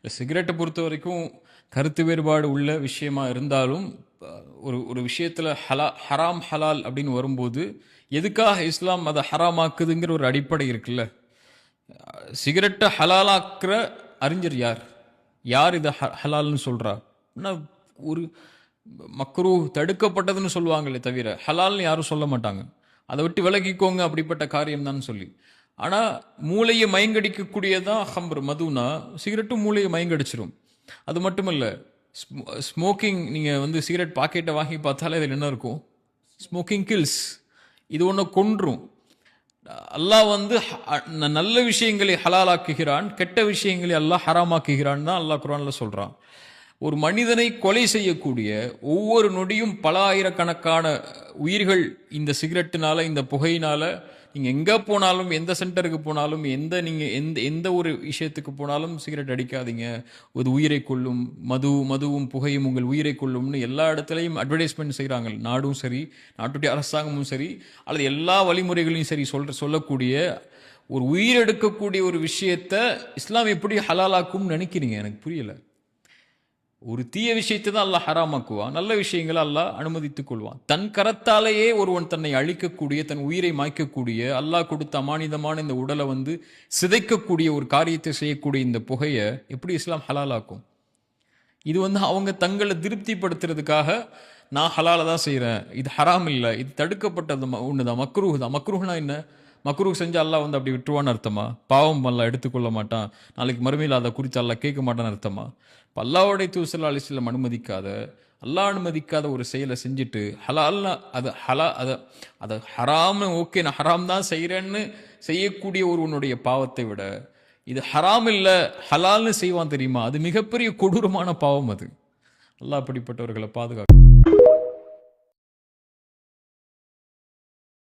சிகரெட்டை பொறுத்த வரைக்கும் கருத்து வேறுபாடு உள்ள விஷயமா இருந்தாலும் ஒரு ஒரு விஷயத்தில் ஹராம் ஹலால் அப்படின்னு வரும்போது எதுக்காக இஸ்லாம் அதை ஹராமாக்குதுங்கிற ஒரு அடிப்படை இருக்குல்ல. சிகரெட்டை ஹலாலாக்குற அறிஞர் யார்? யார் இதை ஹலால்னு சொல்கிறா? ஒரு மக்ரூ தடுக்கப்பட்டதுன்னு சொல்லுவாங்களே தவிர ஹலால்னு யாரும் சொல்ல மாட்டாங்க. அதை விட்டு விலகிக்கோங்க அப்படிப்பட்ட காரியம் தான் சொல்லி. ஆனால் மூளையை மயங்கடிக்கக்கூடியதான் ஹம்ர் மதுனா, சிகரெட்டும் மூளையை மயங்கடிச்சிரும். அது மட்டும் இல்லை, ஸ்மோக்கிங் நீங்கள் சிகரெட் பாக்கெட்டை வாங்கி பார்த்தாலே அதில் என்ன இருக்கும்? Smoking kills. இது ஒன்று கொன்றும். அல்லாஹ் நல்ல விஷயங்களை ஹலாலாக்குகிறான், கெட்ட விஷயங்களை அல்லாஹ் ஹராமாக்குகிறான் தான் அல்லாஹ் குர்ஆன்ல சொல்கிறான். ஒரு மனிதனை கொலை செய்யக்கூடிய ஒவ்வொரு நொடியும் பல ஆயிரக்கணக்கான உயிர்கள் இந்த சிகரெட்டினால, இந்த புகையினால. நீங்கள் எங்கே போனாலும், எந்த சென்டருக்கு போனாலும், எந்த ஒரு விஷயத்துக்கு போனாலும் சிகரெட் அடிக்காதீங்க, ஒரு உயிரை கொள்ளும், மதுவும் புகையும் உங்கள் உயிரை கொள்ளும்னு எல்லா இடத்துலையும் அட்வர்டைஸ்மெண்ட் செய்கிறாங்க. நாடும் சரி, நாட்டுடைய அரசாங்கமும் சரி, அல்லது எல்லா வழிமுறைகளையும் சரி சொல்லக்கூடிய ஒரு உயிரெடுக்கக்கூடிய ஒரு விஷயத்தை இஸ்லாம் எப்படி ஹலாலாக்கும்னு நினைக்கிறீங்க? எனக்கு புரியலை. ஒரு தீய விஷயத்தை தான் அல்லாஹ் ஹராமாக்குவான், நல்ல விஷயங்களை அல்லாஹ் அனுமதித்துக் கொள்வான். தன் கரத்தாலேயே ஒருவன் தன்னை அழிக்கக்கூடிய, தன் உயிரை மாய்க்கக்கூடிய, அல்லாஹ் கொடுத்த அமானிதமான இந்த உடலை சிதைக்கக்கூடிய ஒரு காரியத்தை செய்யக்கூடிய இந்த புகையை எப்படி இஸ்லாம் ஹலாலாக்கும்? இது அவங்க தங்களை திருப்திப்படுத்துறதுக்காக நான் ஹலாலை தான் செய்கிறேன், இது ஹராம் இல்லை, இது தடுக்கப்பட்டது ஒன்று தான், மக்ரூஹ் தான். மக்ரூஹ்னா என்ன? மக்ரூஹ் செஞ்சு அல்லாஹ் அப்படி விட்டுருவான்னு அர்த்தமா? பாவம் அல்லாஹ் எடுத்துக்கொள்ள மாட்டான், நாளைக்கு மறுமையில் அதை குறித்து அல்லாஹ் கேட்க மாட்டான்னு அர்த்தமா? அல்லாஹ்வுடைய தூதர் ஸல்லல்லாஹு அலைஹி வஸல்லம் அல்லாஹ் அனுமதிக்காத ஒரு செயலை செஞ்சுட்டு ஹலால்னா அதை ஹராம், ஓகே நான் ஹராம் தான் செய்கிறேன்னு செய்யக்கூடிய ஒருவனுடைய பாவத்தை விட இது ஹராம் இல்லை ஹலால்னு செய்வான் தெரியுமா? அது மிகப்பெரிய கொடூரமான பாவம். அது அல்லாஹ் அப்படிப்பட்டவர்களை பாதுகாக்க